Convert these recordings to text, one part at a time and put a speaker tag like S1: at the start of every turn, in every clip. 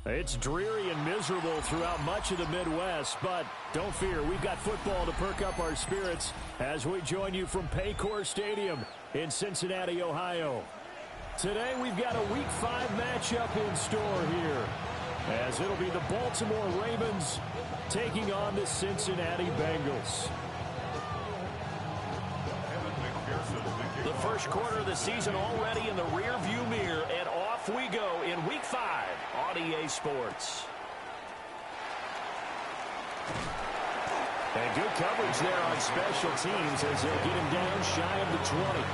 S1: It's dreary and miserable throughout much of the Midwest, but don't fear, we've got football to perk up our spirits as we join you from Paycor Stadium in Cincinnati, Ohio. Today we've got a Week 5 matchup in store here, as it'll be the Baltimore Ravens taking on the Cincinnati Bengals. The first quarter of the season already in the rearview mirror, and off we go in Week 5 on EA Sports. And good coverage there on special teams as they'll get him down shy of the 20.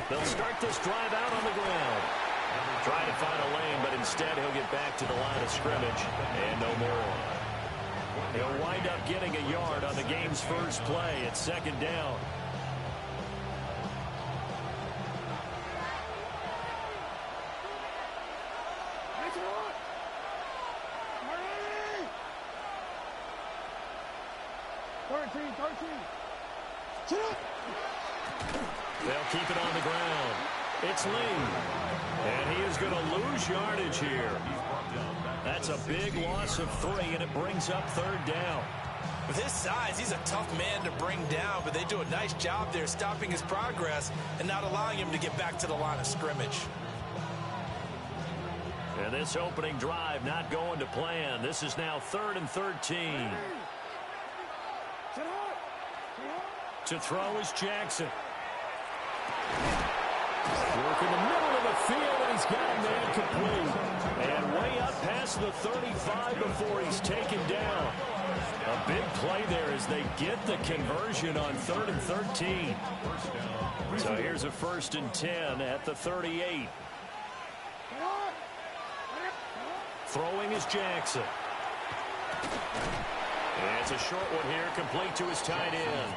S1: They'll start this drive out on the ground. Trying to find a lane, but instead he'll get back to the line of scrimmage and no more. He'll wind up getting a yard on the game's first play at second down. They'll keep it on the ground. It's Lee. And he is going to lose yardage here. That's a big loss of 3, and it brings up third down.
S2: With his size, he's a tough man to bring down, but they do a nice job there stopping his progress and not allowing him to get back to the line of scrimmage.
S1: And this opening drive not going to plan. This is now 3rd and 13. To throw is Jackson. Work in the middle of the field, and he's got a man complete. And way up past the 35 before he's taken down. A big play there as they get the conversion on 3rd and 13. So here's a 1st and 10 at the 38. Throwing is Jackson. And it's a short one here, complete to his tight end.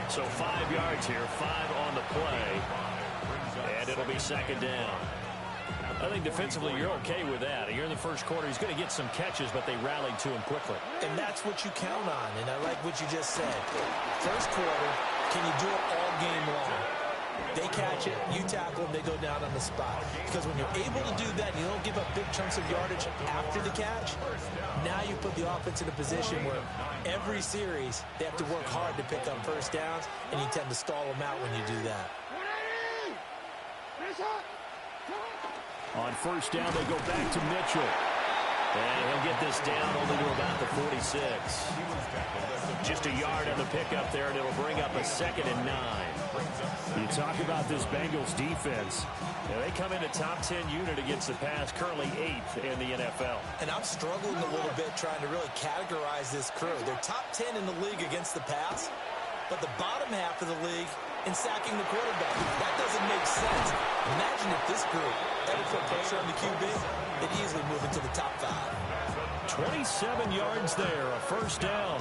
S1: So 5 yards here, 5 on the play. And it'll be second down. I think defensively you're okay with that. You're in the first quarter. He's going to get some catches, but they rallied to him quickly.
S2: And that's what you count on, and I like what you just said. First quarter, can you do it all game long? They catch it, you tackle them, they go down on the spot. Because when you're able to do that and you don't give up big chunks of yardage after the catch, now you put the offense in a position where every series they have to work hard to pick up first downs, and you tend to stall them out when you do that.
S1: On first down, they go back to Mitchell. And he'll get this down only to about the 46. Just a yard on the pickup there, and it'll bring up a 2nd and 9. You talk about this Bengals defense. They come in a top 10 unit against the pass, currently 8th in the NFL.
S2: And I'm struggling a little bit trying to really categorize this crew. They're top 10 in the league against the pass, but the bottom half of the league in sacking the quarterback. That doesn't make sense. Imagine if this group ever put pressure on the QB, they'd easily move into the top 5.
S1: 27 yards there, a 1st down.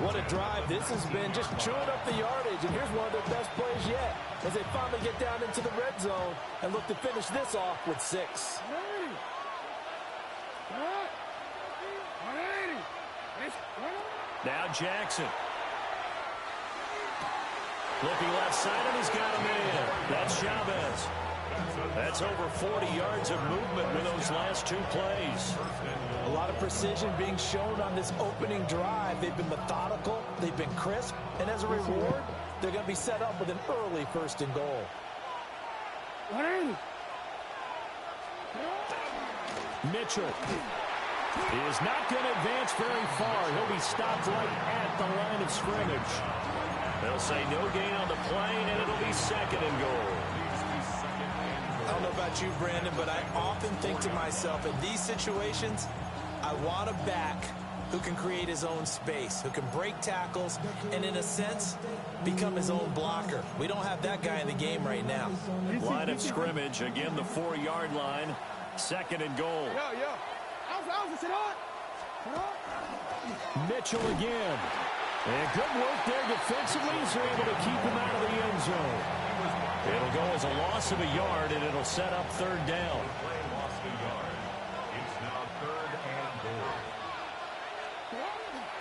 S3: What a drive this has been, just chewing up the yardage, and here's one of their best plays yet as they finally get down into the red zone and look to finish this off with 6.
S1: Now Jackson. Looking left side, and he's got him in. That's Chavez. That's over 40 yards of movement with those last 2 plays.
S3: A lot of precision being shown on this opening drive. They've been methodical, they've been crisp, and as a reward, they're going to be set up with an early 1st and goal.
S1: Mitchell is not going to advance very far. He'll be stopped right at the line of scrimmage. They'll say no gain on the play, and it'll be 2nd and goal.
S2: I don't know about you, Brandon, but I often think to myself, in these situations, I want a back who can create his own space, who can break tackles, and in a sense, become his own blocker. We don't have that guy in the game right now.
S1: Line of scrimmage, again the 4-yard line, 2nd and goal. Mitchell again. And good work there defensively as they're able to keep him out of the end zone. It'll go as a loss of a yard, and it'll set up third down.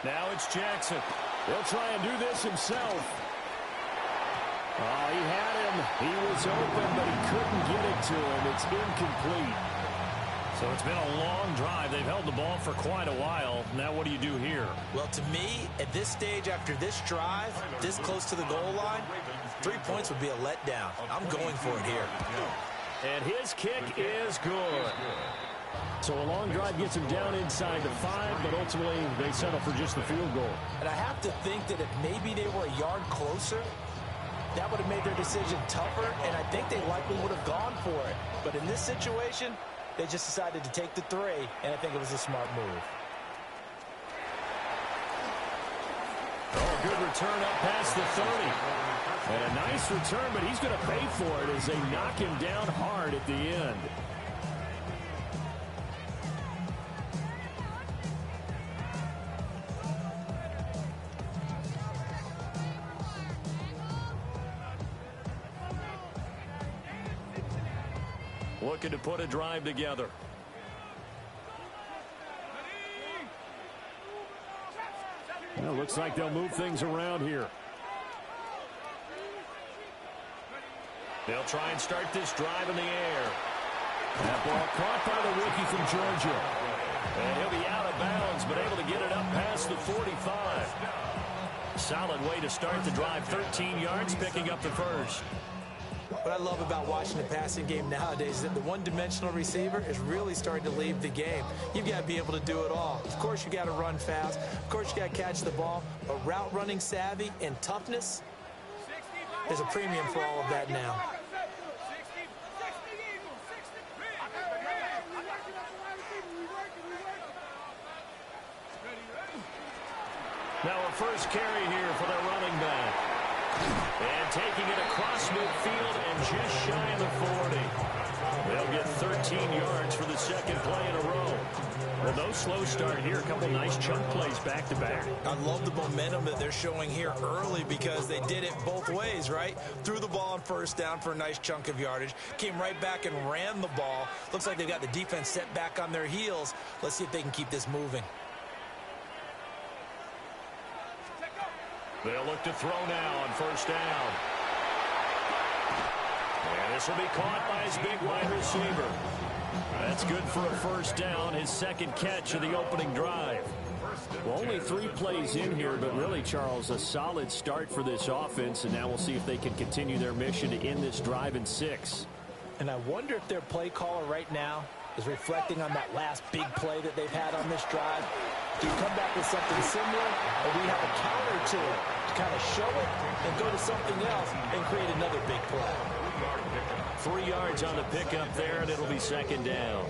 S1: Now it's Jackson. He'll try and do this himself. Oh, he had him. He was open, but he couldn't get it to him. It's incomplete. So it's been a long drive. They've held the ball for quite a while. Now what do you do here?
S2: Well, to me, at this stage after this drive, this close to the goal line, 3 points would be a letdown. I'm going for it here.
S1: And his kick is good. So a long drive gets him down inside the 5, but ultimately they settle for just the field goal.
S2: And I have to think that if maybe they were a yard closer, that would have made their decision tougher, and I think they likely would have gone for it. But in this situation, they just decided to take the 3, and I think it was a smart move.
S1: Oh, good return up past the 30. And a nice return, but he's going to pay for it as they knock him down hard at the end. Looking to put a drive together. Well, looks like they'll move things around here. They'll try and start this drive in the air. That ball caught by the rookie from Georgia. And he'll be out of bounds, but able to get it up past the 45. Solid way to start the drive. 13 yards, picking up the first.
S2: What I love about watching the passing game nowadays is that the one-dimensional receiver is really starting to leave the game. You've got to be able to do it all. Of course, you got to run fast. Of course, you got to catch the ball. But route running savvy and toughness, there's a premium for all of that now.
S1: Now a first carry here for their running back. And taking it across midfield and just shy of the 40. They'll get 13 yards for the second play in a row. Well, no slow start here. A couple nice chunk plays back-to-back.
S2: I love the momentum that they're showing here early because they did it both ways, right? Threw the ball on first down for a nice chunk of yardage. Came right back and ran the ball. Looks like they've got the defense set back on their heels. Let's see if they can keep this moving.
S1: They'll look to throw now on first down. And this will be caught by his big wide receiver. That's good for a first down, his second catch of the opening drive. Well, only 3 plays in here, but really, Charles, a solid start for this offense, and now we'll see if they can continue their mission to end this drive in 6.
S2: And I wonder if their play caller right now is reflecting on that last big play that they've had on this drive. Do you come back with something similar, or do you have a counter to it to kind of show it and go to something else and create another big play?
S1: 3 yards on the pickup there, and it'll be second down.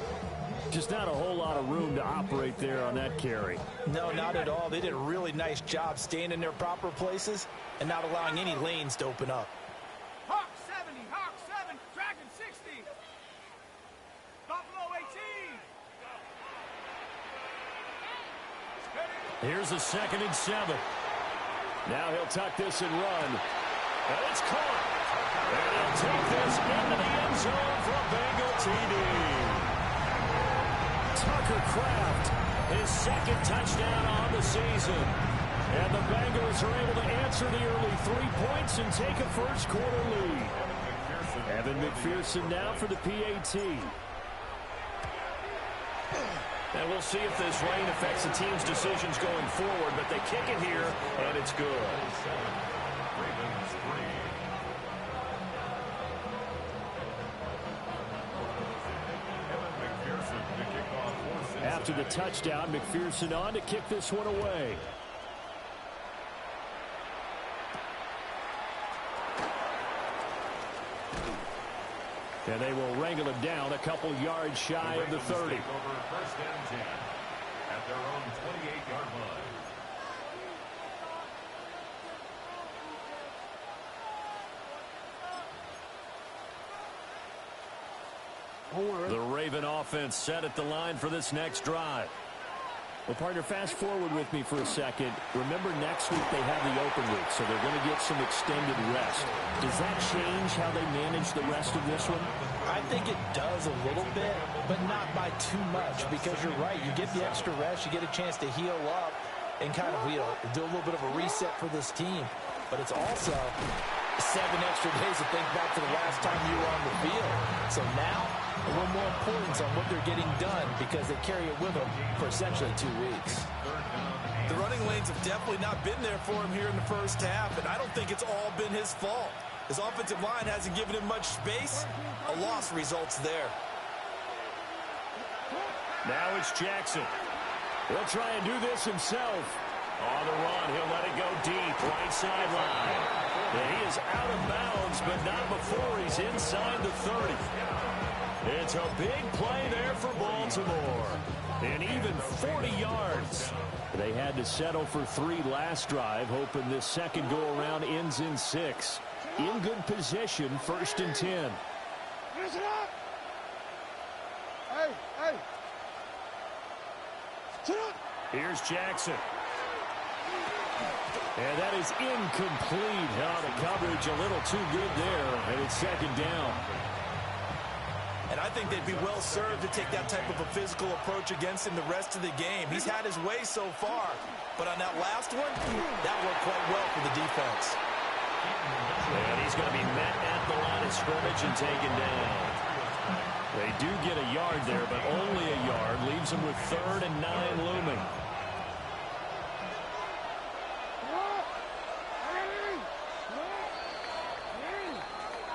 S1: Just not a whole lot of room to operate there on that carry.
S2: No, not at all. They did a really nice job staying in their proper places and not allowing any lanes to open up.
S4: Hawk 70, Hawk 7, Dragon 60. Buffalo 18.
S1: Here's a 2nd and 7. Now he'll tuck this and run. And it's caught. And he'll take this into the end zone for a Bengal TD. Tucker Kraft, his 2nd touchdown on the season. And the Bengals are able to answer the early 3 points and take a first quarter lead. Evan McPherson now for the PAT. And we'll see if this rain affects the team's decisions going forward, but they kick it here, and it's good. After the touchdown, McPherson on to kick this one away. And they will wrangle him down a couple yards shy of the 30.
S5: First and 10 at their own 28-yard line.
S1: The Raven offense set at the line for this next drive. Well, partner, fast forward with me for a second. Remember, next week they have the open week, so they're going to get some extended rest. Does that change how they manage the rest of this one?
S2: I think it does a little bit, but not by too much, because you're right. You get the extra rest, you get a chance to heal up and kind of, do a little bit of a reset for this team. But it's also 7 extra days to think back to the last time you were on the field. So now, a little more importance on what they're getting done because they carry it with them for essentially 2 weeks.
S3: The running lanes have definitely not been there for him here in the first half, and I don't think it's all been his fault. His offensive line hasn't given him much space. A loss results there.
S1: Now it's Jackson. He'll try and do this himself. On the run, he'll let it go deep, right sideline. And he is out of bounds, but not before he's inside the 30. It's a big play there for Baltimore. And even 40 yards. They had to settle for 3 last drive, hoping this second go-around ends in 6. In good position, 1st and 10.
S4: Finish it up! Hey, hey! Sit up!
S1: Here's Jackson. And that is incomplete. The coverage a little too good there, and it's 2nd down.
S3: And I think they'd be well served to take that type of a physical approach against him the rest of the game. He's had his way so far, but on that last one, that worked quite well for the defense.
S1: And he's going to be met at the line of scrimmage and taken down. They do get a yard there, but only a yard. Leaves them with 3rd and 9 looming.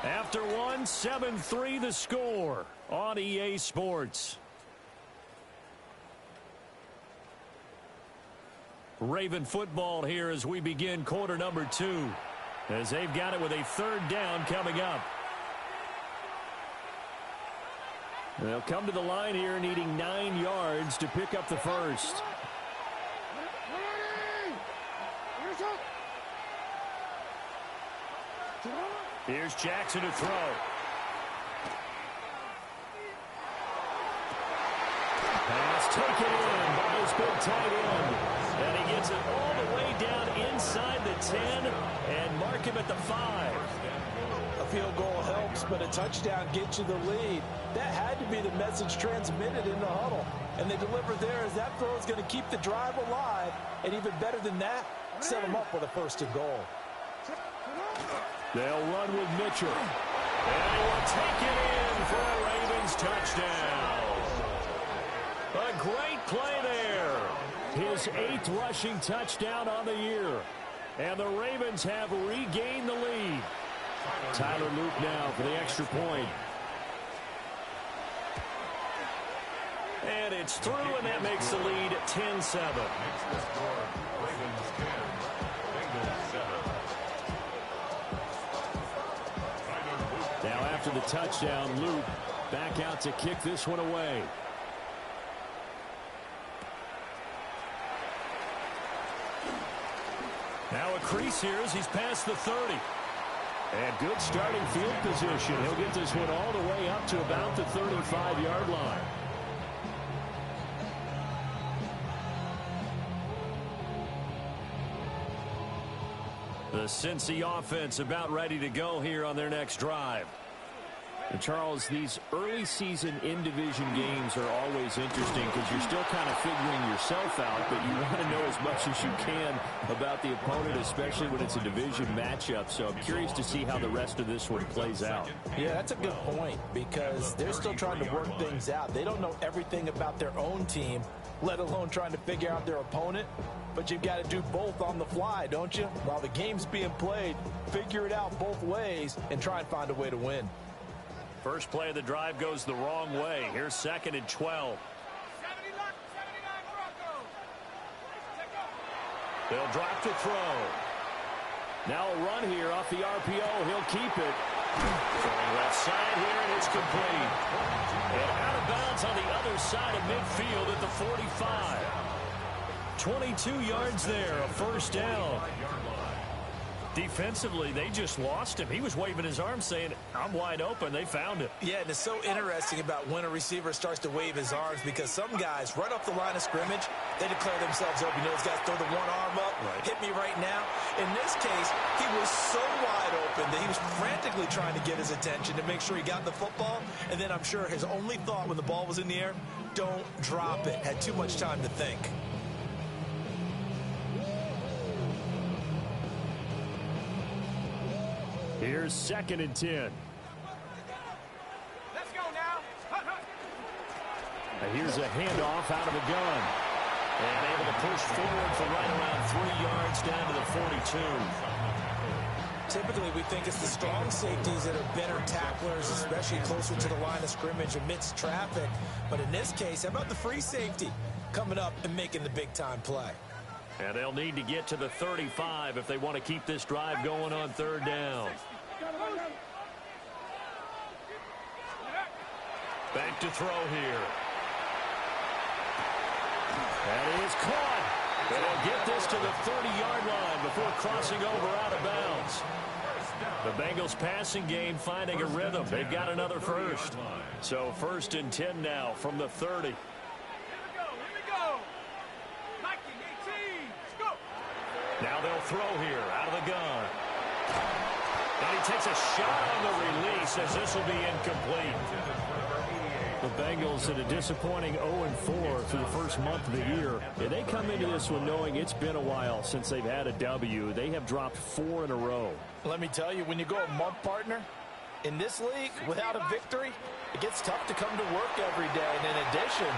S1: After one, 7-3 the score on EA Sports. Raven football here as we begin quarter number 2. As they've got it with a 3rd down coming up. They'll come to the line here needing 9 yards to pick up the first. Here's Jackson to throw. Pass taken in by his big tight end. And he gets it all the way down inside the 10 and mark him at the 5.
S2: A field goal helps, but a touchdown gets you the lead. That had to be the message transmitted in the huddle. And they deliver there as that throw is going to keep the drive alive. And even better than that, set them up with a 1st and goal.
S1: They'll run with Mitchell. And he will take it in for a Ravens touchdown. A great play there. His 8th rushing touchdown on the year. And the Ravens have regained the lead. Tyler Loop now for the extra point. And it's through, and that makes the lead 10-7. Now after the touchdown, Loop back out to kick this one away. Now a crease here as he's past the 30. And good starting field position. He'll get this one all the way up to about the 35-yard line. The Cincy offense about ready to go here on their next drive. And Charles, these early season in-division games are always interesting because you're still kind of figuring yourself out, but you want to know as much as you can about the opponent, especially when it's a division matchup. So I'm curious to see how the rest of this one plays out.
S2: Yeah, that's a good point because they're still trying to work things out. They don't know everything about their own team, let alone trying to figure out their opponent. But you've got to do both on the fly, don't you? While the game's being played, figure it out both ways and try and find a way to win.
S1: First play of the drive goes the wrong way. Here's 2nd and 12.
S4: 70 luck, 79 Broncos.
S1: They'll drop to throw. Now a run here off the RPO. He'll keep it. Throwing left side here, and it's complete. And out of bounds on the other side of midfield at the 45. 22 yards there, a 1st down. Defensively, they just lost him. He was waving his arms saying, I'm wide open. They found him.
S2: Yeah, and it's so interesting about when a receiver starts to wave his arms because some guys, right off the line of scrimmage, they declare themselves open. You know, those guys throw the one arm up, hit me right now. In this case, he was so wide open that he was frantically trying to get his attention to make sure he got the football. And then I'm sure his only thought when the ball was in the air, don't drop it. Had too much time to think.
S1: Here's 2nd and 10.
S4: Let's go now.
S1: Here's a handoff out of the gun. And able to push forward for right around 3 yards down to the 42.
S2: Typically, we think it's the strong safeties that are better tacklers, especially closer to the line of scrimmage amidst traffic. But in this case, how about the free safety coming up and making the big-time play?
S1: And they'll need to get to the 35 if they want to keep this drive going on 3rd down. Back to throw here. And is caught. And they'll get this to the 30-yard line before crossing over out of bounds. The Bengals passing game finding a rhythm. They've got another first. So 1st and 10 now from the 30.
S4: Here we go. Nike 18. Let's go.
S1: Now they'll throw here out of the gun. And he takes a shot on the release as this will be incomplete. The Bengals in a disappointing 0-4 through the first month of the year. And they come into this one knowing it's been a while since they've had a W. They have dropped 4 in a row.
S2: Let me tell you, when you go a month, partner, in this league, without a victory, it gets tough to come to work every day. And in addition,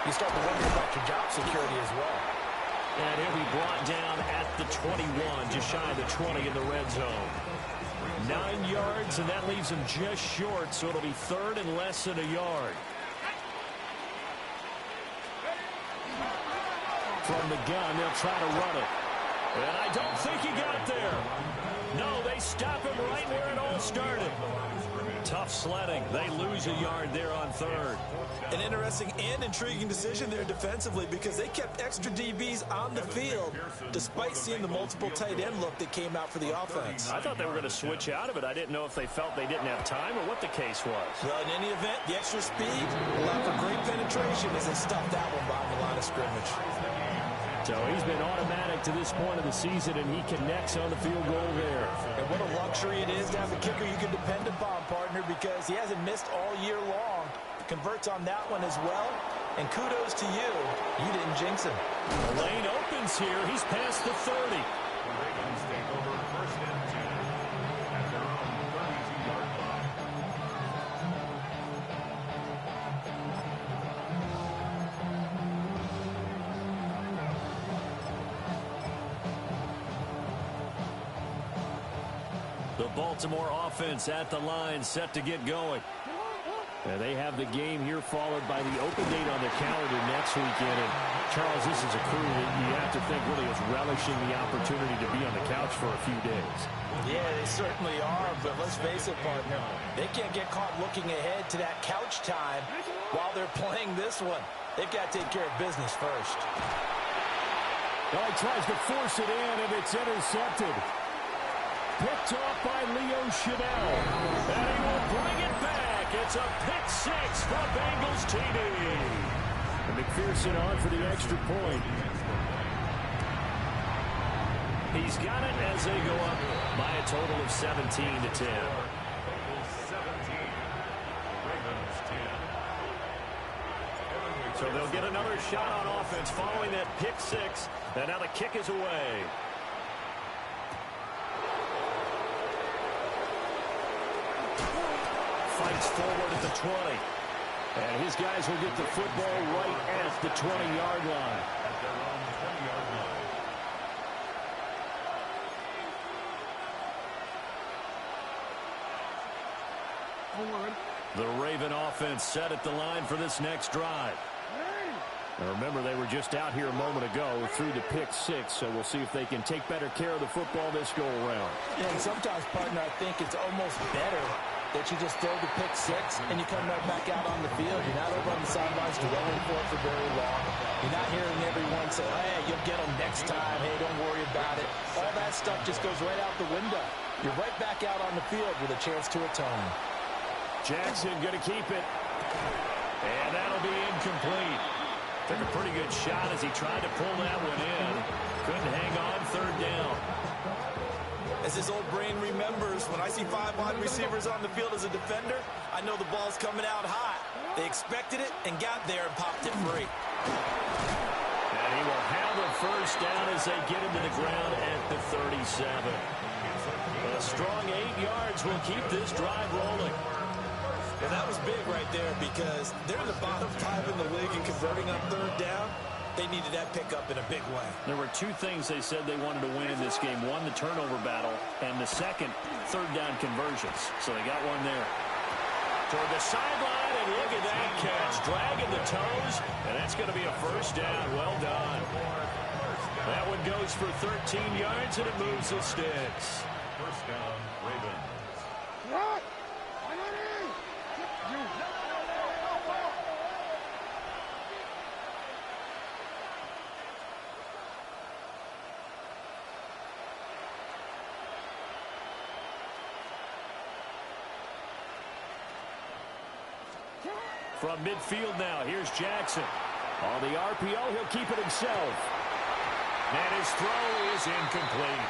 S2: you start to wonder about your job security as well.
S1: And he'll be brought down at the 21, just shy of the 20 in the red zone. 9 yards, and that leaves him just short, so it'll be 3rd and less than a yard. From the gun, they'll try to run it. And I don't think he got there. No, they stop him right where it all started. Tough sledding. They lose a yard there on 3rd.
S2: An interesting and intriguing decision there defensively because they kept extra DBs on the field despite seeing the multiple tight end look that came out for the offense.
S1: I thought they were going to switch out of it. I didn't know if they felt they didn't have time or what the case was.
S2: Well, in any event, the extra speed allowed for great penetration as they stuffed that one behind the line of scrimmage.
S1: So he's been automatic to this point of the season, and he connects on the field goal there.
S2: And what a luxury it is to have a kicker you can depend upon, partner, because he hasn't missed all year long. Converts on that one as well. And kudos to you. You didn't jinx him.
S1: The lane opens here. He's past the 30.
S5: The Ravens take over 1st and 10 at their own 32-yard line.
S1: The Baltimore offense at the line, set to get going. And they have the game here followed by the open date on the calendar next weekend. And Charles, this is a crew that you have to think really is relishing the opportunity to be on the couch for a few days.
S2: Yeah, they certainly are, but let's face it, partner. They can't get caught looking ahead to that couch time while they're playing this one. They've got to take care of business first.
S1: Well, he tries to force it in, and it's intercepted. Picked off by Leo Chanel. And he will bring it back. It's a pick 6 for Bengals TD. And McPherson on for the extra point. He's got it as they go up by a total of 17-10.
S5: Bengals 17, Ravens 10.
S1: So they'll get another shot on offense following that pick 6. And now the kick is away. Fights forward at the 20. And his guys will get the football right at the 20-yard line.
S5: At their own 20-yard line.
S1: The Raven offense set at the line for this next drive. Now remember, they were just out here a moment ago through the pick 6, so we'll see if they can take better care of the football this go-around.
S2: Yeah, and sometimes, partner, I think it's almost better that you just throw the pick six and you come right back out on the field. You're not over on the sidelines dwelling for it for very long. You're not hearing everyone say, hey, you'll get them next time. Hey, don't worry about it. All that stuff just goes right out the window. You're right back out on the field with a chance to atone.
S1: Jackson going to keep it. And that'll be incomplete. Took a pretty good shot as he tried to pull that one in. Couldn't hang on, third down.
S3: As his old brain remembers, when I see 5 wide receivers on the field as a defender, I know the ball's coming out hot. They expected it and got there and popped it free.
S1: And he will have a first down as they get him to the ground at the 37. A strong 8 yards will keep this drive rolling.
S3: Well, that was big right there because they're in the bottom 5 in the league and converting on third down. They needed that pickup in a big way.
S1: There were 2 things they said they wanted to win in this game. One, the turnover battle, and the second, third down conversions. So they got one there. Toward the sideline, and look at that catch. Dragging the toes, and that's going to be a first down. Well done. That one goes for 13 yards, and it moves the sticks.
S5: First down, Ravens.
S1: From midfield now, here's Jackson. On the RPO, he'll keep it himself. And his throw is incomplete.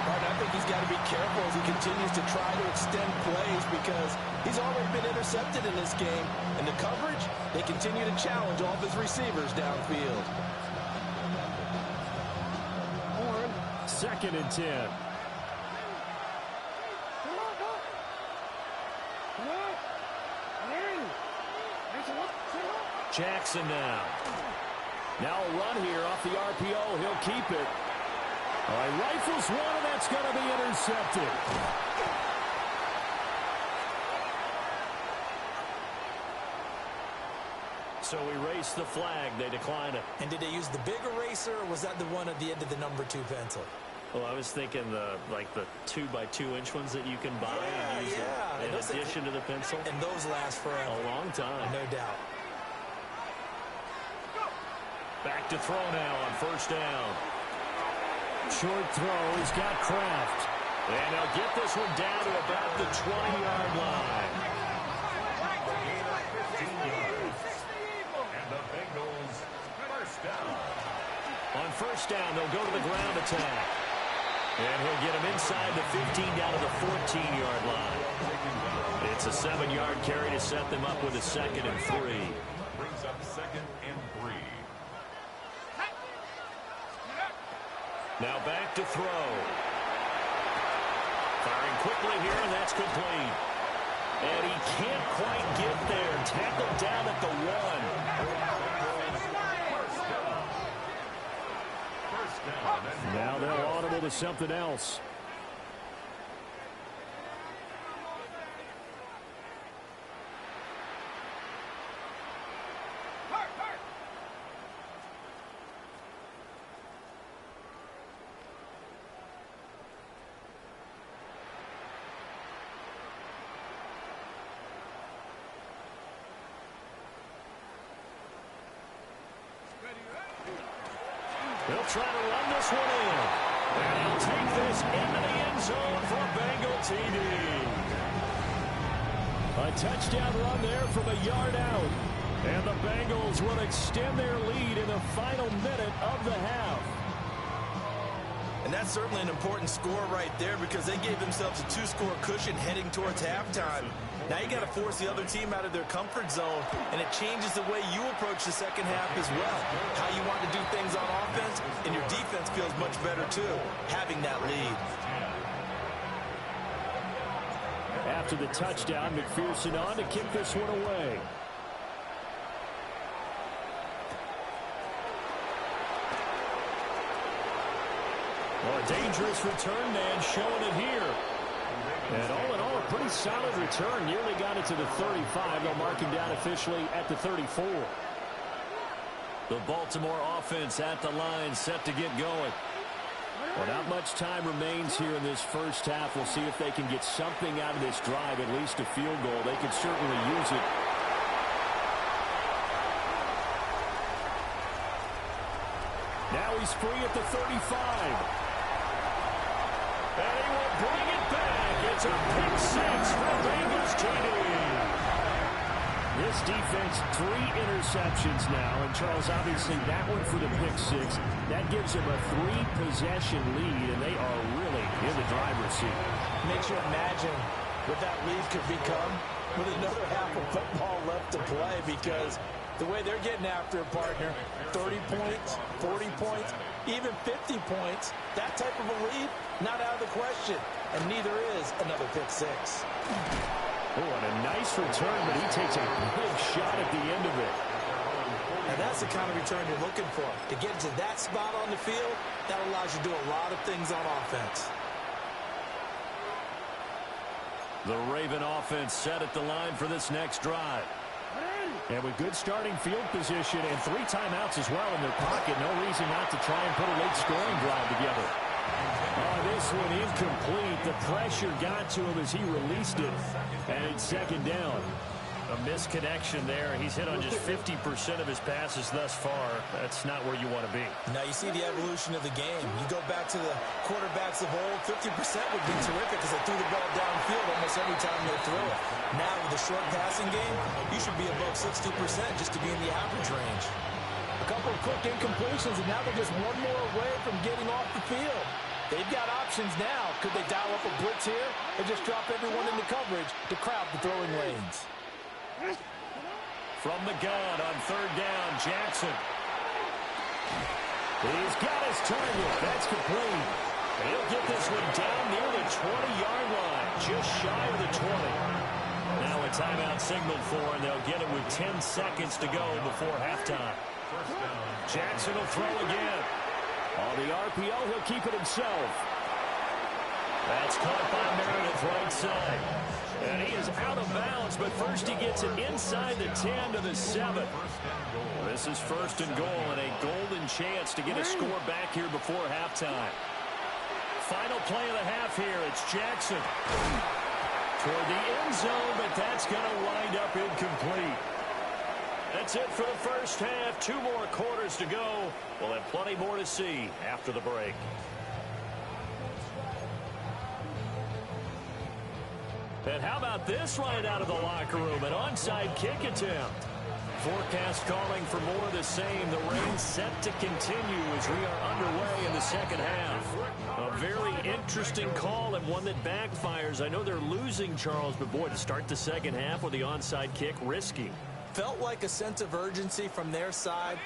S2: I think he's got to be careful as he continues to try to extend plays because he's already been intercepted in this game. And the coverage, they continue to challenge all of his receivers downfield.
S1: 2nd and 10. Jackson now. Now a run here off the RPO. He'll keep it. All right, rifles one, and that's going to be intercepted. So erase the flag. They decline it.
S2: And did they use the big eraser, or was that the one at the end of the number 2 pencil?
S1: Well, I was thinking the 2x2-inch ones that you can buy and use in addition to the pencil.
S2: And those last forever.
S1: A long time.
S2: No doubt.
S1: Back to throw now on first down. Short throw. He's got Kraft. And they'll get this one down to about the 20-yard line.
S5: Gain of 15 yards. And the Bengals first down.
S1: On first down, they'll go to the ground attack. And he'll get him inside the 15 down to the 14-yard line. It's a 7-yard carry to set them up with a 2nd and 3.
S5: Brings up 2nd and 3.
S1: Now back to throw. Firing quickly here, and that's complete. And he can't quite get there. Tackled down at the 1. Now they'll audible to something else. They'll try to run this one in. And he'll take this into the end zone for Bengal TD. A touchdown run there from a yard out. And the Bengals will extend their lead in the final minute of the half.
S3: And that's certainly an important score right there because they gave themselves a 2-score cushion heading towards halftime. Now you got to force the other team out of their comfort zone, and it changes the way you approach the second half as well. How you want to do things on offense, and your defense feels much better too, having that lead.
S1: After the touchdown, McPherson on to kick this one away. Well, a dangerous return man showing it here. And all in all, a pretty solid return. Nearly got it to the 35. They'll mark him down officially at the 34. The Baltimore offense at the line, set to get going. Well, not much time remains here in this first half. We'll see if they can get something out of this drive, at least a field goal. They could certainly use it. Now he's free at the 35. And he will bring it back. It's a pick six for Bengals TD. This defense, 3 interceptions now. And, Charles, obviously that one for the pick six. That gives them a 3-possession lead, and they are really in the driver's seat.
S2: Makes you imagine what that lead could become with another half of football left to play, because the way they're getting after a partner, 30 points, 40 points, even 50 points, that type of a lead, not out of the question. And neither is another pick six.
S1: Oh, and a nice return, but he takes a big shot at the end of it.
S2: And that's the kind of return you're looking for. To get to that spot on the field, that allows you to do a lot of things on offense.
S1: The Raven offense set at the line for this next drive. And with good starting field position and 3 timeouts as well in their pocket, no reason not to try and put a late scoring drive together. This one incomplete. The pressure got to him as he released it. And it's second down. A misconnection there. He's hit on just 50% of his passes thus far. That's not where you want to be.
S2: Now you see the evolution of the game. You go back to the quarterbacks of old, 50% would be terrific because they threw the ball downfield almost every time they threw it. Now with the short passing game, you should be above 60% just to be in the average range. A couple of quick incompletions, and now they're just one more away from getting off the field. They've got options now. Could they dial up a blitz here or just drop everyone into coverage to crowd the throwing lanes?
S1: From the gun on third down, Jackson. He's got his target. That's complete. He'll get this one down near the 20-yard line, just shy of the 20. Now a timeout signaled for, and they'll get it with 10 seconds to go before halftime. Jackson will throw again. On the RPO, he'll keep it himself. That's caught by Meredith right side. And he is out of bounds, but first he gets it inside the 10 to the 7. This is first and goal, and a golden chance to get a score back here before halftime. Final play of the half here. It's Jackson toward the end zone, but that's going to wind up incomplete. That's it for the first half. 2 more quarters to go. We'll have plenty more to see after the break. And how about this right out of the locker room? An onside kick attempt. Forecast calling for more of the same. The rain set to continue as we are underway in the second half. A very interesting call and one that backfires. I know they're losing, Charles, but boy, to start the second half with the onside kick, risky.
S2: Felt like a sense of urgency from their side,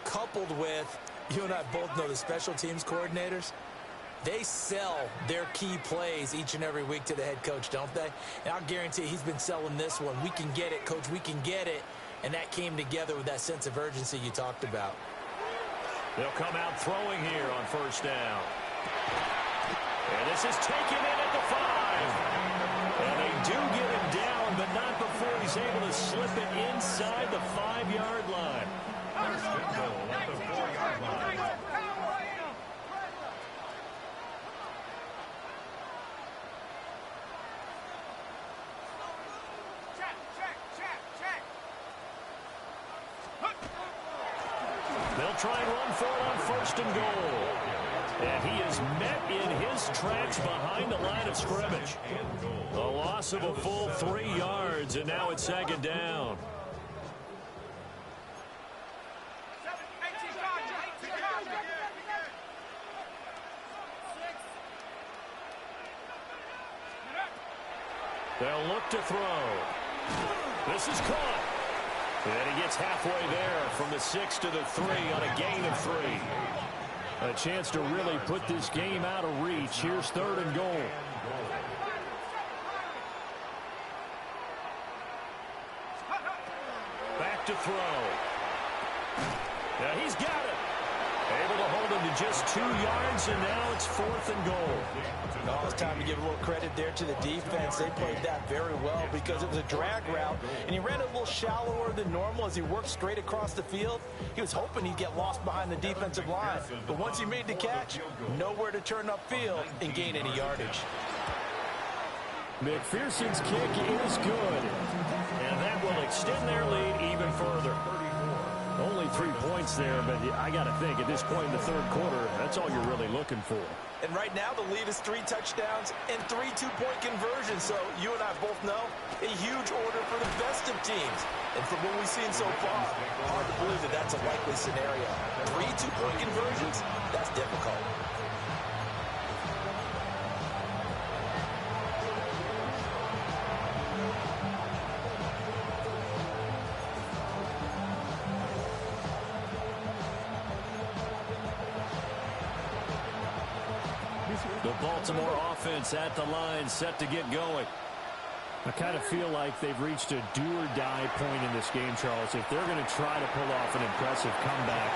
S2: coupled with, you and I both know the special teams coordinators. They sell their key plays each and every week to the head coach, don't they? And I'll guarantee he's been selling this one. We can get it, coach, we can get it. And that came together with that sense of urgency you talked about.
S1: They'll come out throwing here on first down. And this is taken in at the 5. And they do get him down, but not before he's able to slip it inside the 5-yard line.
S5: First and goal at the 4-yard line.
S1: They'll try and run for it on first and goal. And he is met in his tracks behind the line of scrimmage. A loss of a full 3 yards, and now it's second down. They'll look to throw. This is caught. And he gets halfway there from the 6 to the 3 on a gain of 3. A chance to really put this game out of reach. Here's third and goal. Back to throw. Now he's got it. Able to hold him to just 2 yards, and now it's 4th and goal.
S2: Now it's time to give a little credit there to the defense. They played that very well because it was a drag route, and he ran a little shallower than normal as he worked straight across the field. He was hoping he'd get lost behind the defensive line, but once he made the catch, nowhere to turn upfield and gain any yardage.
S1: McPherson's kick is good, and that will extend their lead even further. Only 3 points there, but I got to think at this point in the 3rd quarter, that's all you're really looking for.
S2: And right now the lead is 3 touchdowns and 3 two-point conversions. So you and I both know a huge order for the best of teams. And from what we've seen so far, hard to believe that that's a likely scenario. 3 two-point conversions, that's difficult.
S1: The Baltimore offense at the line, set to get going. I kind of feel like they've reached a do-or-die point in this game, Charles. If they're going to try to pull off an impressive comeback,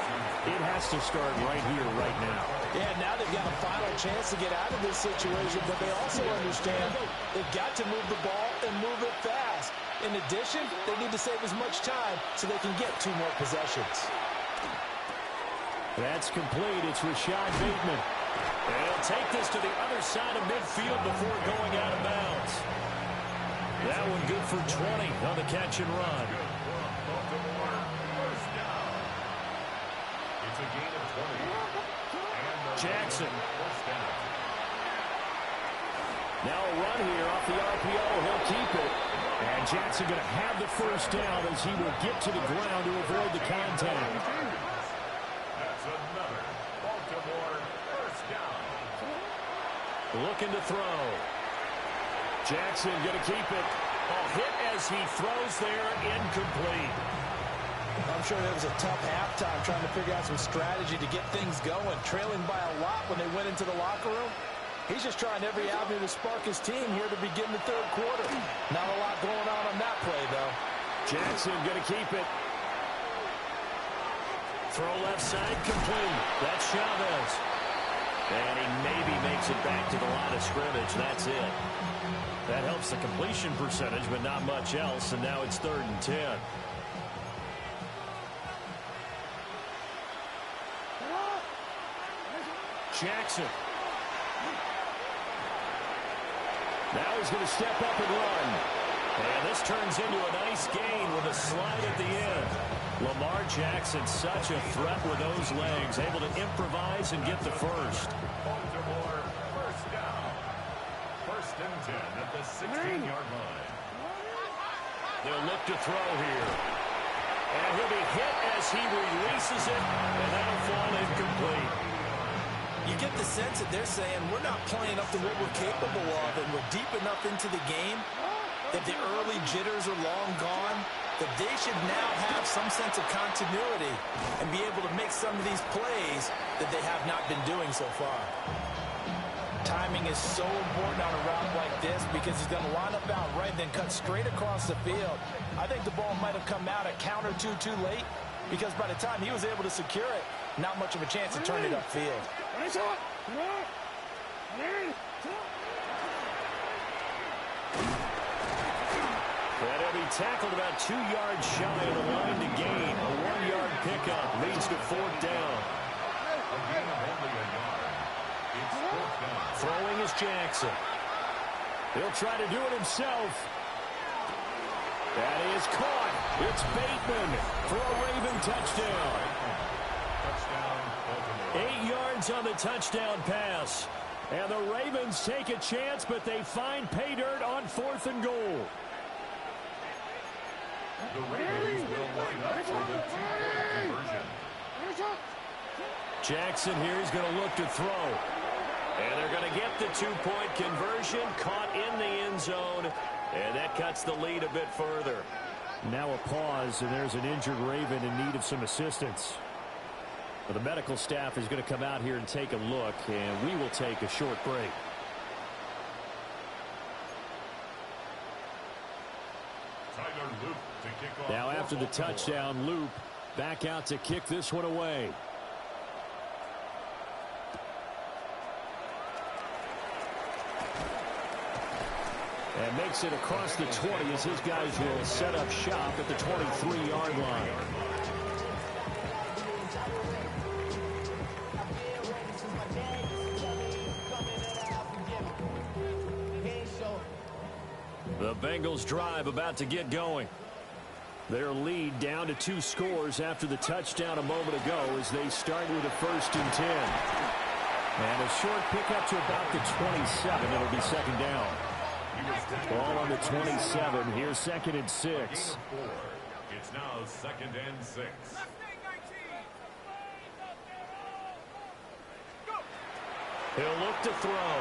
S1: it has to start right here, right now.
S2: Yeah, now they've got a final chance to get out of this situation, but they also understand they've got to move the ball and move it fast. In addition, they need to save as much time so they can get 2 more possessions.
S1: That's complete. It's Rashad Bateman. And he'll take this to the other side of midfield before going out of bounds. That one good for 20 on the catch and run.
S5: It's a gain of 20.
S1: Jackson. Now a run here off the RPO. He'll keep it. And Jackson going to have the first down as he will get to the ground to avoid the contact.
S5: That's another Baltimore first down.
S1: Looking to throw. Jackson going to keep it. A hit as he throws there, incomplete.
S2: I'm sure that was a tough halftime trying to figure out some strategy to get things going, trailing by a lot when they went into the locker room. He's just trying every avenue to spark his team here to begin the 3rd quarter. Not a lot going on that play, though.
S1: Jackson going to keep it. Throw left side, complete. That's Chavez. And he maybe makes it back to the line of scrimmage. That's it. That helps the completion percentage, but not much else. And now it's 3rd and 10. Jackson. Now he's going to step up and run. And this turns into a nice gain with a slide at the end. Lamar Jackson, such a threat with those legs, able to improvise and get the first.
S5: Baltimore first down. 1st and 10 at the 16-yard line.
S1: They'll look to throw here. And he'll be hit as he releases it, and that'll fall incomplete.
S2: You get the sense that they're saying we're not playing up to what we're capable of, and we're deep enough into the game that the early jitters are long gone, that they should now have some sense of continuity and be able to make some of these plays that they have not been doing so far. Timing is so important on a route like this because he's going to line up out right, then cut straight across the field. I think the ball might have come out a count or two too late because by the time he was able to secure it, not much of a chance to turn it upfield.
S1: And he'll be tackled about 2 yards shy of the line to gain. A 1-yard pickup leads to 4th down.
S5: A gain of only a yard. It's 4th down.
S1: Throwing is Jackson. He'll try to do it himself. That is caught. It's Bateman for a Raven touchdown.
S5: Touchdown, Baltimore.
S1: 8 yards on the touchdown pass. And the Ravens take a chance, but they find pay dirt on 4th and goal.
S5: The Ravens will line up for the 2-point conversion.
S1: Jackson here is going to look to throw. And they're going to get the 2-point conversion, caught in the end zone, and that cuts the lead a bit further. Now a pause, and there's an injured Raven in need of some assistance. Well, the medical staff is going to come out here and take a look, and we will take a short break.
S5: Tyler Loop to kick off.
S1: Now after the touchdown, Loop back out to kick this one away. And makes it across the 20 as his guys will set up shop at the 23-yard line. The Bengals drive about to get going. Their lead down to 2 scores after the touchdown a moment ago as they start with a 1st and 10. And a short pickup to about the 27. It'll be 2nd down. Ball on the 27. Here's 2nd and 6.
S5: It's now 2nd and 6.
S1: He'll look to throw.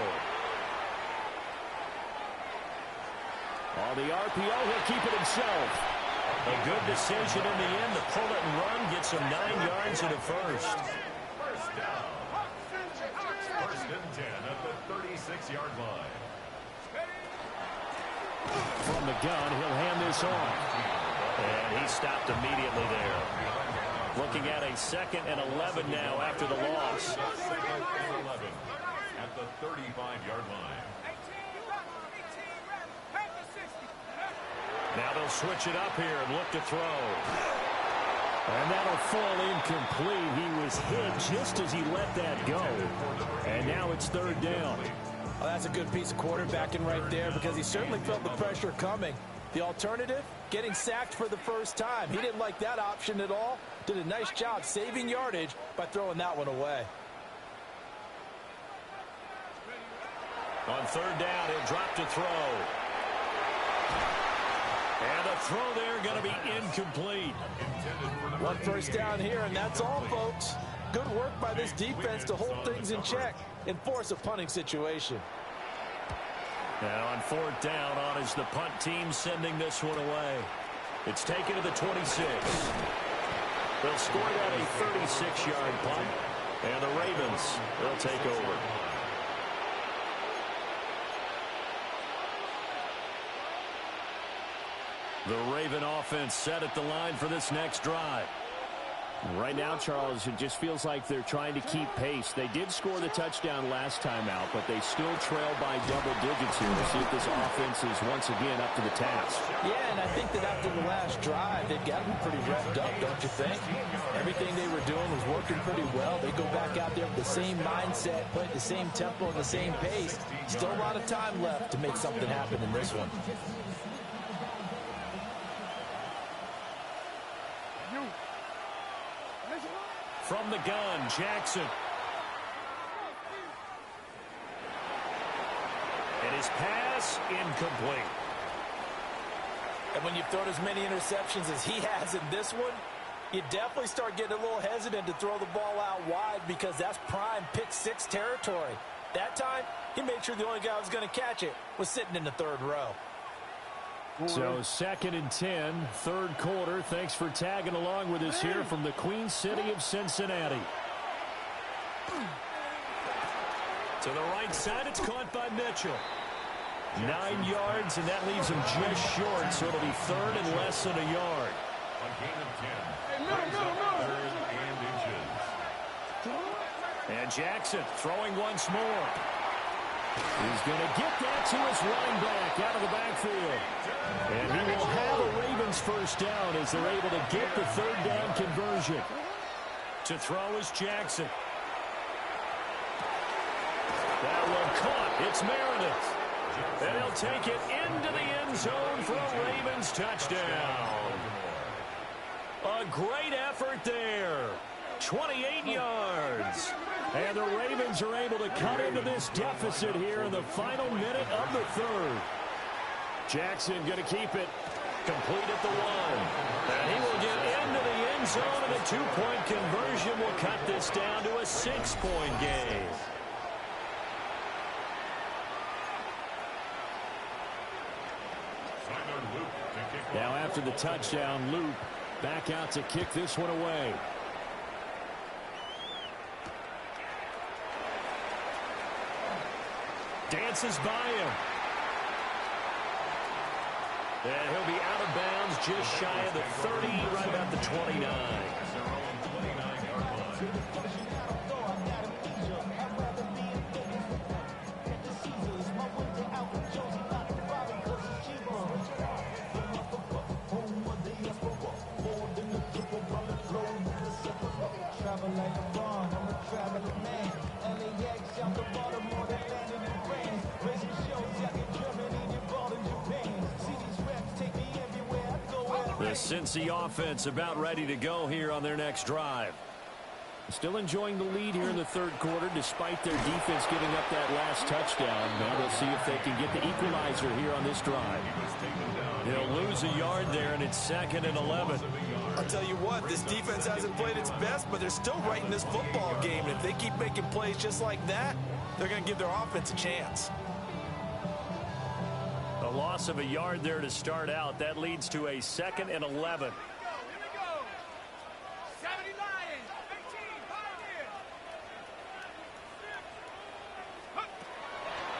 S1: On the RPO, he'll keep it himself. A good decision in the end to pull it and run, gets him 9 yards and a first.
S5: First down. 1st and 10 at the 36-yard line.
S1: From the gun, he'll hand this off. And he stopped immediately there. Looking at a 2nd and 11 now after the loss.
S5: 2nd and 11 at the 35-yard line.
S1: Now they'll switch it up here and look to throw. And that'll fall incomplete. He was hit just as he let that go. And now it's 3rd down.
S2: Well, that's a good piece of quarterbacking right there because he certainly felt the pressure coming. The alternative, getting sacked for the first time. He didn't like that option at all. Did a nice job saving yardage by throwing that one away.
S1: On 3rd down, he'll drop to throw. And the throw there going to be incomplete.
S2: 1 first down here, and that's all, folks. Good work by this defense to hold things in check and force a punting situation.
S1: Now on 4th down, on is the punt team sending this one away. It's taken to the 26. They'll score that a 36-yard punt, and the Ravens will take over. The Raven offense set at the line for this next drive. Right now, Charles, it just feels like they're trying to keep pace. They did score the touchdown last time out, but they still trail by double digits here. We'll see if this offense is once again up to the task.
S2: Yeah, and I think that after the last drive, they've got to be pretty revved up, don't you think? Everything they were doing was working pretty well. They go back out there with the same mindset, put the same tempo and the same pace. Still a lot of time left to make something happen in this one.
S1: From the gun, Jackson. And his pass incomplete.
S2: And when you've thrown as many interceptions as he has in this one, you definitely start getting a little hesitant to throw the ball out wide because that's prime pick-6 territory. That time, he made sure the only guy who was going to catch it was sitting in the 3rd row.
S1: So 2nd and 10, 3rd quarter. Thanks for tagging along with us here from the Queen City of Cincinnati. To the right side, it's caught by Mitchell. 9 yards, and that leaves him just short, so it'll be 3rd and less than a yard.
S5: A gain of 10. Third and inches.
S1: And Jackson throwing once more. He's going to get that to his running back out of the backfield. And he will have a Ravens first down as they're able to get the 3rd down conversion. To throw is Jackson. That one caught. It's Meredith. And he'll take it into the end zone for a Ravens touchdown. A great effort there. 28 yards. And the Ravens are able to cut into this deficit here in the final minute of the 3rd. Jackson going to keep it complete at the 1. And he will get into the end zone, and a 2-point conversion will cut this down to a 6-point game. Now after the touchdown, Luke back out to kick this one away. Dances by him. And he'll be out of bounds just shy of the 30, right about the 29. The Cincy offense about ready to go here on their next drive. Still enjoying the lead here in the third quarter despite their defense giving up that last touchdown. Now they'll see if they can get the equalizer here on this drive. They'll lose a yard there, and it's 2nd and 11.
S3: I'll tell you what, this defense hasn't played its best, but they're still right in this football game. And if they keep making plays just like that, they're going to give their offense a chance.
S1: A loss of a yard there to start out. That leads to a 2nd and 11.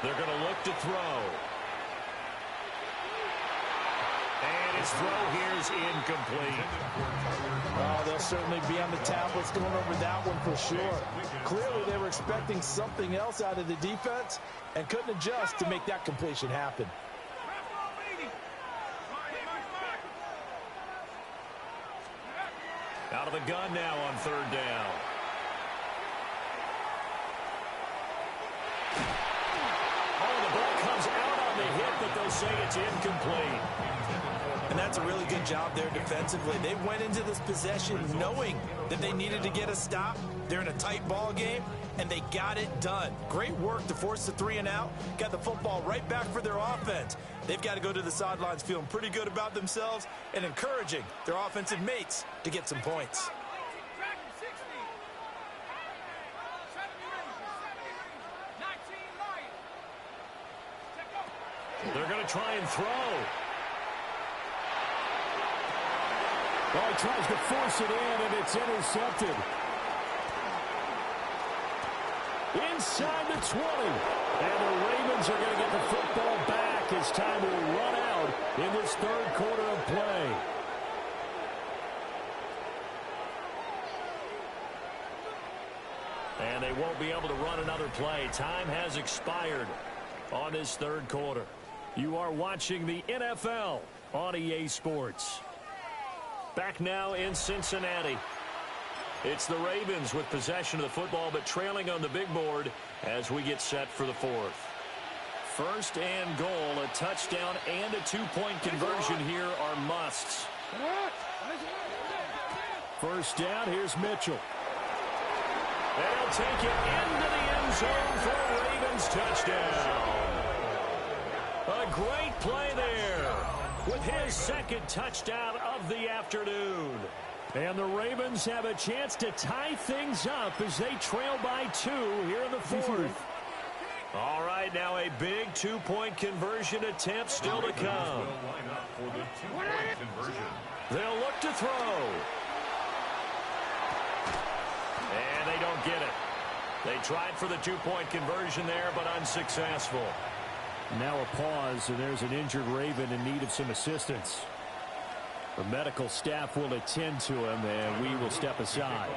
S1: They're going to look to throw. And his throw here is incomplete.
S2: Oh, they'll certainly be on the tablets going over that one for sure. Clearly, they were expecting something else out of the defense and couldn't adjust to make that completion happen.
S1: Out of the gun now on 3rd down. But they'll say it's incomplete.
S3: And that's a really good job there defensively. They went into this possession knowing that they needed to get a stop. They're in a tight ball game, and they got it done. Great work to force the 3 and out. Got the football right back for their offense. They've got to go to the sidelines feeling pretty good about themselves and encouraging their offensive mates to get some points.
S1: They're going to try and throw. Well, he tries to force it in, and it's intercepted. Inside the 20. And the Ravens are going to get the football back as time will run out in this third quarter of play. And they won't be able to run another play. Time has expired on this third quarter. You are watching the NFL on EA Sports. Back now in Cincinnati. It's the Ravens with possession of the football, but trailing on the big board as we get set for the 4th. 1st and goal, a touchdown and a 2-point conversion here are musts. 1st down, here's Mitchell. They'll take it into the end zone for a Ravens touchdown. A great play there with his 2nd touchdown of the afternoon. And the Ravens have a chance to tie things up as they trail by 2 here in the 4th. All right, now a big 2-point conversion attempt still to come. They'll look to throw. And they don't get it. They tried for the 2-point conversion there, but unsuccessful. Now a pause, and there's an injured Raven in need of some assistance. The medical staff will attend to him, and we will step aside.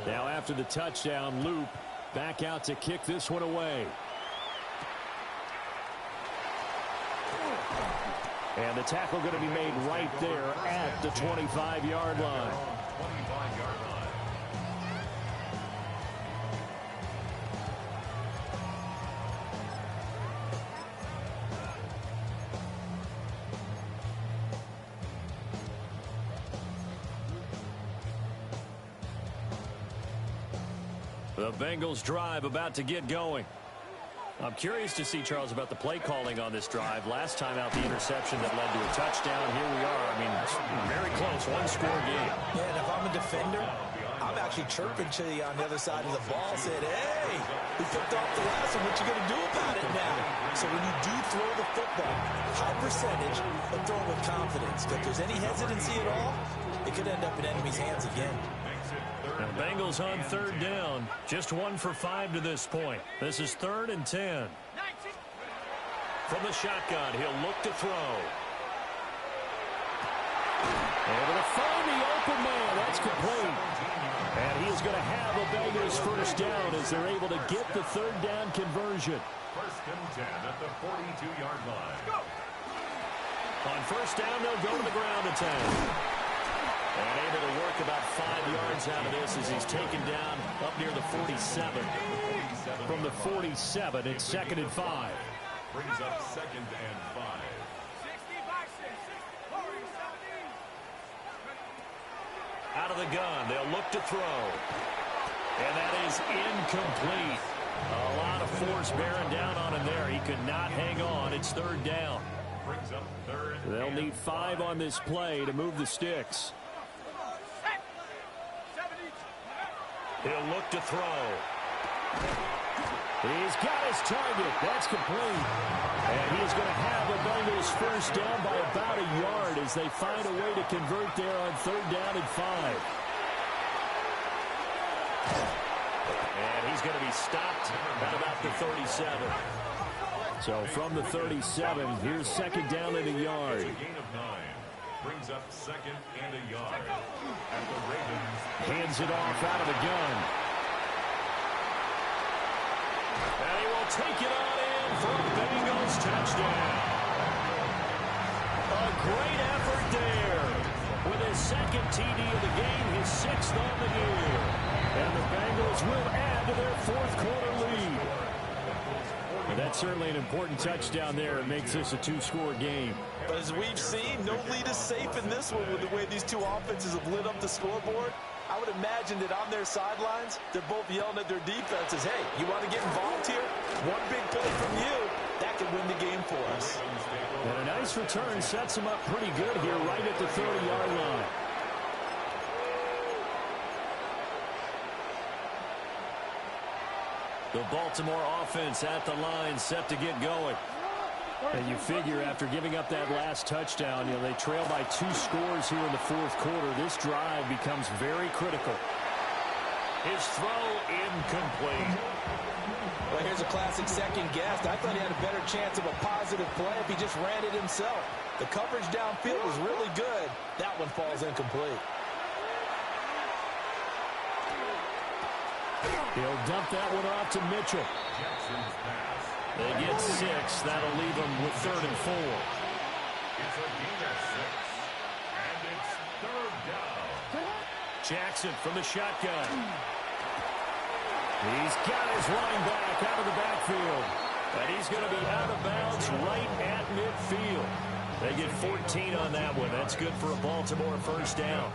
S1: Now after the touchdown, Loop back out to kick this one away. And the tackle going to be made right there at the 25-yard line. The Bengals drive about to get going. I'm curious to see, Charles, about the play calling on this drive. Last time out, the interception that led to a touchdown. Here we are. I mean, very close, one-score game.
S2: Yeah, and if I'm a defender, I'm actually chirping to you on the other side of the ball, said, hey, we picked off the last one. What you going to do about it now? So when you do throw the football, high percentage, but throw it with confidence. If there's any hesitancy at all, it could end up in enemy's hands again.
S1: And Bengals on 3rd down. Just 1 for 5 to this point. This is 3rd and 10. From the shotgun, he'll look to throw. Able to find the open man. That's complete. And he's going to have a Bengals 1st down as they're able to get the 3rd down conversion.
S5: 1st and 10 at the 42-yard line.
S1: On 1st down, they'll go to the ground attack. And able to work about 5 yards out of this as he's taken down up near the 47. From the 47, it's 2nd and 5.
S5: Brings up 2nd and 5.
S1: Out of the gun, they'll look to throw. And that is incomplete. A lot of force bearing down on him there. He could not hang on. It's third down.
S5: Brings up third.
S1: They'll need 5 on this play to move the sticks. He'll look to throw. He's got his target. That's complete. And he is going to have the Bengals first down by about a yard as they find a way to convert there on third down and 5. And he's going to be stopped at about the 37. So from the 37, here's second down and a yard.
S5: It's a gain of 9. Brings up second and a yard. At the Ravens.
S1: Hands it off out of the gun. And he will take it on in for a Bengals touchdown. A great effort there. With his second TD of the game, his 6th on the year. And the Bengals will add to their fourth quarter lead. And that's certainly an important touchdown there. It makes this a 2-score game.
S3: But as we've seen, no lead is safe in this one with the way these two offenses have lit up the scoreboard. I would imagine that on their sidelines, they're both yelling at their defenses, hey, you want to get involved here? One big play from you, that could win the game for us.
S1: And a nice return sets him up pretty good here right at the 30-yard line. The Baltimore offense at the line set to get going. And you figure after giving up that last touchdown, they trail by 2 scores here in the fourth quarter. This drive becomes very critical. His throw incomplete.
S2: Well, here's a classic second guess. I thought he had a better chance of a positive play if he just ran it himself. The coverage downfield was really good. That one falls incomplete.
S1: He'll dump that one off to Mitchell.
S5: Jackson's pass.
S1: They get 6. That'll leave them with 3rd and 4.
S5: It's a gain of 6. And it's third down.
S1: Jackson from the shotgun. He's got his running back out of the backfield. And he's going to be out of bounds right at midfield. They get 14 on that one. That's good for a Baltimore first down.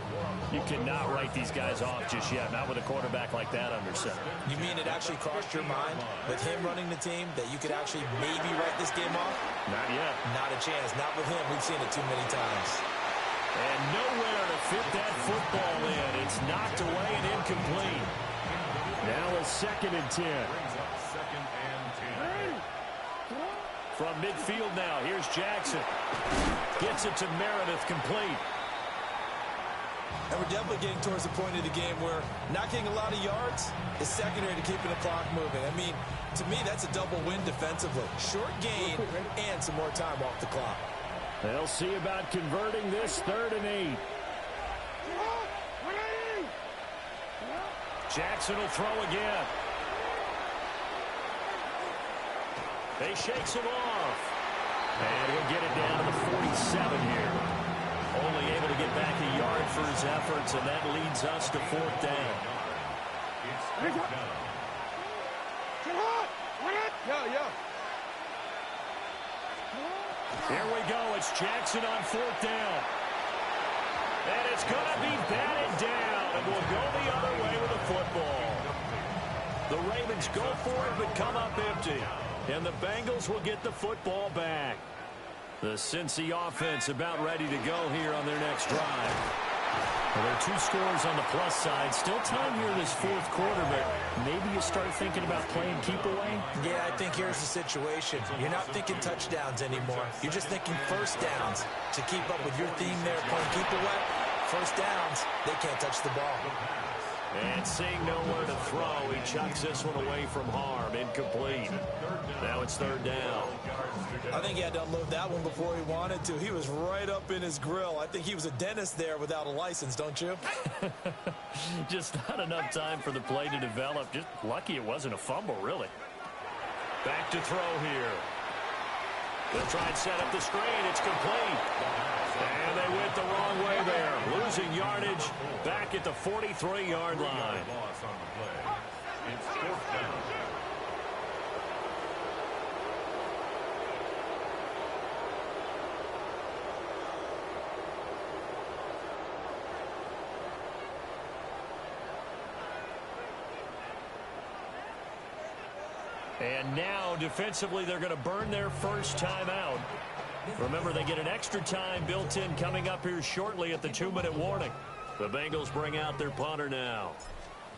S1: You cannot write these guys off just yet, not with a quarterback like that under center.
S2: You mean it actually crossed your mind with him running the team that you could actually maybe write this game off?
S1: Not yet.
S2: Not a chance. Not with him. We've seen it too many times.
S1: And nowhere to fit that football in. It's knocked away and incomplete. Now a 2nd and 10.
S5: Brings up second and 10.
S1: From midfield now, here's Jackson. Gets it to Meredith, complete.
S2: And we're definitely getting towards the point of the game where not getting a lot of yards is secondary to keeping the clock moving. I mean, to me, that's a double win defensively. Short gain and some more time off the clock.
S1: They'll see about converting this 3rd and 8. Jackson will throw again. They shakes him off. And he'll get it down to the 47 here. Only able to get back a yard for his efforts, and that leads us to 4th down.
S5: It's third down.
S1: Here we go. It's Jackson on 4th down. And it's going to be batted down, and we'll go the other way with the football. The Ravens go for it, but come up empty. And the Bengals will get the football back. The Cincy offense about ready to go here on their next drive. Well, there are 2 scores on the plus side. Still time here in this fourth quarter, but maybe you start thinking about playing keep away?
S2: Yeah, I think here's the situation. You're not thinking touchdowns anymore. You're just thinking first downs. To keep up with your theme there, playing keep away, first downs, they can't touch the ball.
S1: And seeing nowhere to throw, he chucks this one away from harm. Incomplete. Now it's 3rd down.
S2: I think he had to unload that one before he wanted to. He was right up in his grill. I think he was a dentist there without a license, don't you?
S1: Just not enough time for the play to develop. Just lucky it wasn't a fumble, really. Back to throw here. They'll try and set up the screen. It's complete. And they went the wrong way there. Losing yardage back at the 43-yard line.
S5: Loss on the play. It's 4th down.
S1: And now, defensively, they're going to burn their first timeout. Remember, they get an extra time built in coming up here shortly at the 2-minute warning. The Bengals bring out their punter now.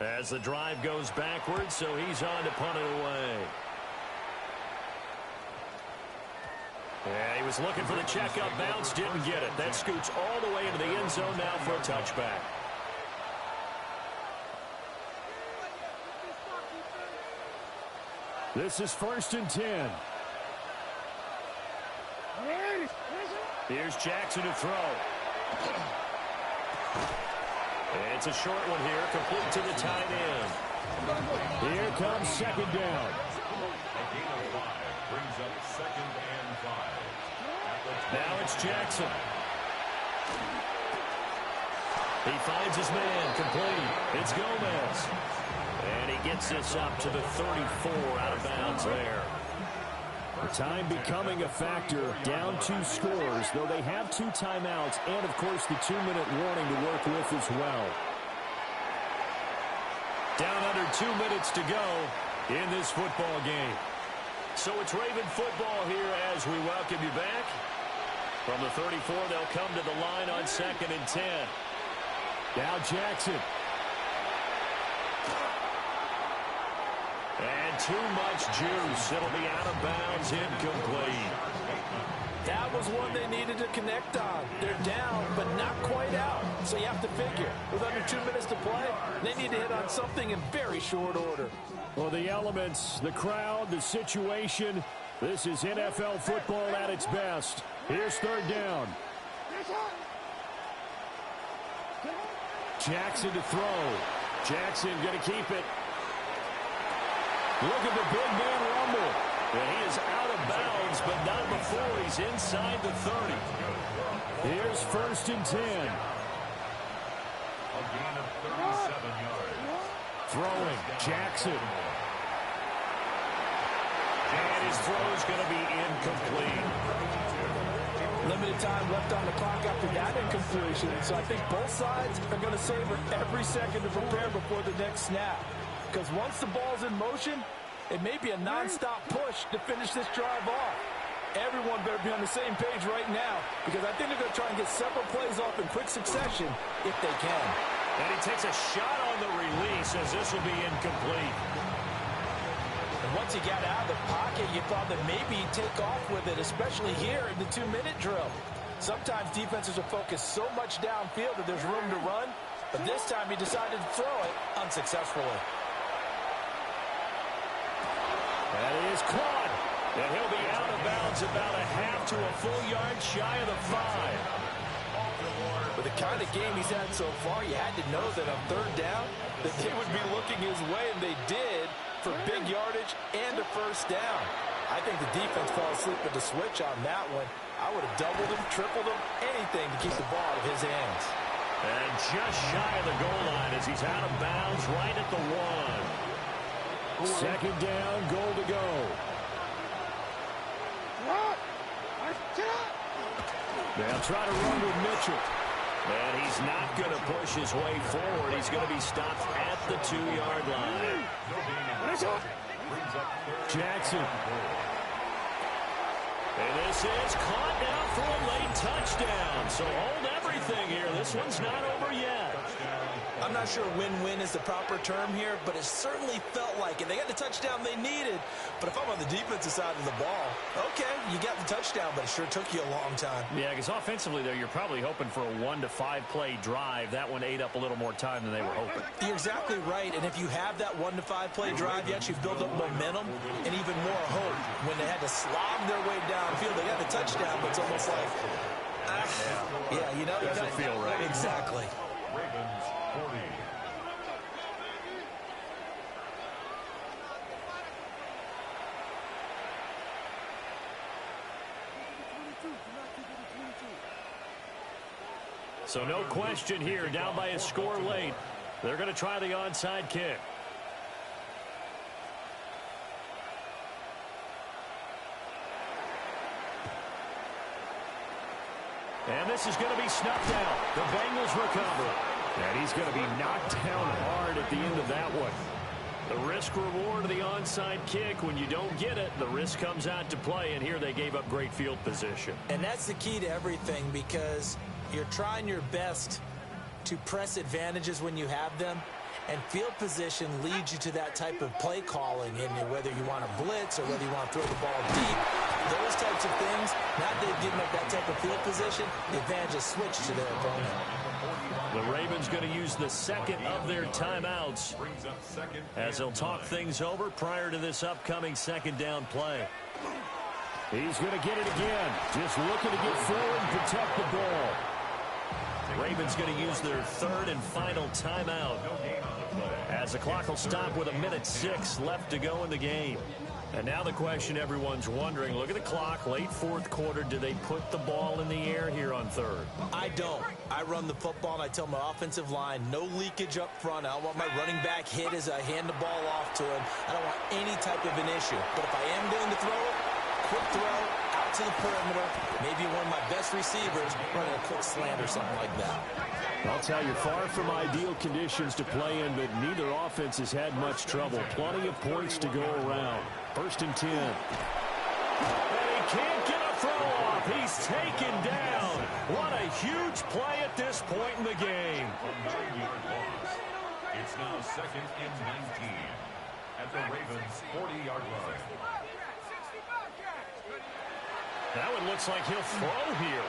S1: As the drive goes backwards, so he's on to punt it away. Yeah, he was looking for the checkup bounce, didn't get it. That scoots all the way into the end zone now for a touchback. This is 1st and 10. Here's Jackson to throw. It's a short one here, complete to the tight end. Here comes 2nd down.
S5: A gain of 5 brings up 2nd and 5.
S1: Now it's Jackson. He finds his man, complete. It's Gomez. And he gets this up to the 34, out of bounds there. Time becoming a factor, down 2 scores, though they have 2 timeouts and, of course, the 2-minute warning to work with as well. Down under 2 minutes to go in this football game. So it's Raven football here as we welcome you back. From the 34, they'll come to the line on 2nd and 10. Now Jackson. And too much juice. It'll be out of bounds, incomplete.
S2: That was one they needed to connect on. They're down, but not quite out. So you have to figure, with under 2 minutes to play, they need to hit on something in very short order.
S1: Well, the elements, the crowd, the situation, this is NFL football at its best. Here's 3rd down. Jackson to throw. Jackson going to keep it. Look at the big man rumble. And he is out of bounds, but not before he's inside the 30. Here's 1st and 10.
S5: A gain of 37 yards.
S1: Throwing, Jackson. And his throw's going to be incomplete.
S2: Limited time left on the clock after that incompletion, so I think both sides are going to savor every second to prepare before the next snap. Because once the ball's in motion, it may be a non-stop push to finish this drive off. Everyone better be on the same page right now, because I think they're going to try and get several plays off in quick succession if they can.
S1: And he takes a shot on the release as this will be incomplete.
S2: And once he got out of the pocket, you thought that maybe he'd take off with it, especially here in the 2-minute drill. Sometimes defenses are focused so much downfield that there's room to run, but this time he decided to throw it unsuccessfully.
S1: That is caught. And he'll be out of bounds about a half to a full yard shy of the 5.
S2: With the kind of game he's had so far, you had to know that on 3rd down, that they would be looking his way, and they did, for big yardage and a 1st down. I think the defense fell asleep at the switch on that one. I would have doubled him, tripled him, anything to keep the ball out of his hands.
S1: And just shy of the goal line as he's out of bounds right at the 1. 2nd down, goal to go. They'll try to run with Mitchell. And he's not going to push his way forward. He's going to be stopped at the 2-yard line. Jackson. And this is caught now for a late touchdown. So hold everything here. This one's not over yet.
S2: I'm not sure win-win is the proper term here, but it certainly felt like it. They got the touchdown they needed, but if I'm on the defensive side of the ball, okay, you got the touchdown, but it sure took you a long time.
S1: Yeah, because offensively, though, you're probably hoping for a 1 to 5 play drive. That one ate up a little more time than they were hoping.
S2: You're exactly right, and if you have that 1 to 5 play drive, you actually build up momentum and even more hope. When they had to slog their way downfield, they got the touchdown, but it's almost like, yeah, you know,
S1: doesn't feel right.
S2: Exactly.
S5: Ravens 40.
S1: So no question here, down by a score late. They're going to try the onside kick. And this is going to be snuffed out. The Bengals recover. And he's going to be knocked down hard at the end of that one. The risk reward of the onside kick. When you don't get it, the risk comes out to play, and here they gave up great field position.
S2: And that's the key to everything, because you're trying your best to press advantages when you have them, and field position leads you to that type of play calling, and whether you want to blitz or whether you want to throw the ball deep, those types of things. Now that they've given up that type of field position, the advantage is switched to their opponent.
S1: The Ravens going to use the second of their timeouts as they'll talk things over prior to this upcoming second down play. He's going to get it again. Just looking to get forward and protect the ball. Ravens going to use their third and final timeout as the clock will stop with 1:06 left to go in the game. And now the question everyone's wondering, look at the clock, late fourth quarter, do they put the ball in the air here on third?
S2: I don't. I run the football, and I tell my offensive line, no leakage up front. I don't want my running back hit as I hand the ball off to him. I don't want any type of an issue. But if I am going to throw it, quick throw, out to the perimeter, maybe one of my best receivers running a quick slant or something like that.
S1: I'll tell you, far from ideal conditions to play in, but neither offense has had much trouble. Plenty of points to go around. First and 10. And he can't get a throw off. He's taken down. What a huge play at this point in the game.
S5: It's now second and 19 at the Ravens' 40-yard line.
S1: Now it looks like he'll throw here.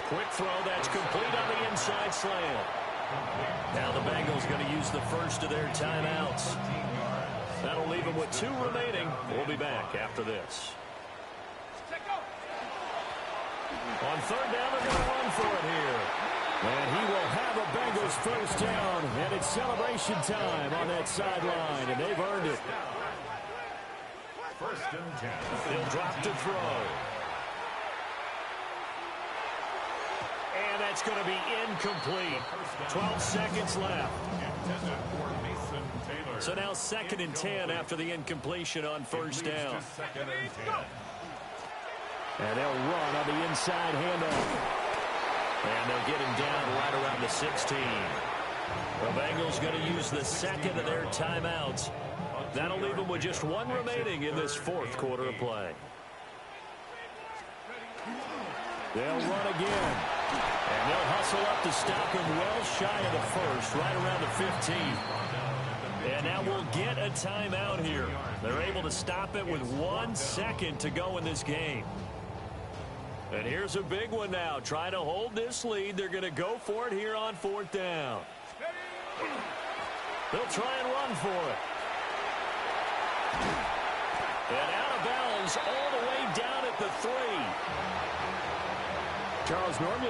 S1: Quick throw, that's complete on the inside slant. Now the Bengals going to use the first of their timeouts. That'll leave them with 2 remaining. We'll be back after this. On third down, they're going to run for it here. And he will have a Bengals first down. And it's celebration time on that sideline, and they've earned it.
S5: First and 10.
S1: He'll drop to throw. And that's going to be incomplete. 12 seconds left. So now second and 10 after the incompletion on first down. And they'll run on the inside handoff. And they'll get him down right around the 16. The Bengals going to use the second of their timeouts. That'll leave them with just 1 remaining in this fourth quarter of play. They'll run again. And they'll hustle up to stop him well shy of the first, right around the 15. And now we'll get a timeout here. They're able to stop it with 1 second to go in this game. And here's a big one now. Trying to hold this lead. They're going to go for it here on fourth down. They'll try and run for it. And out of bounds all the way down at the 3. Charles, normally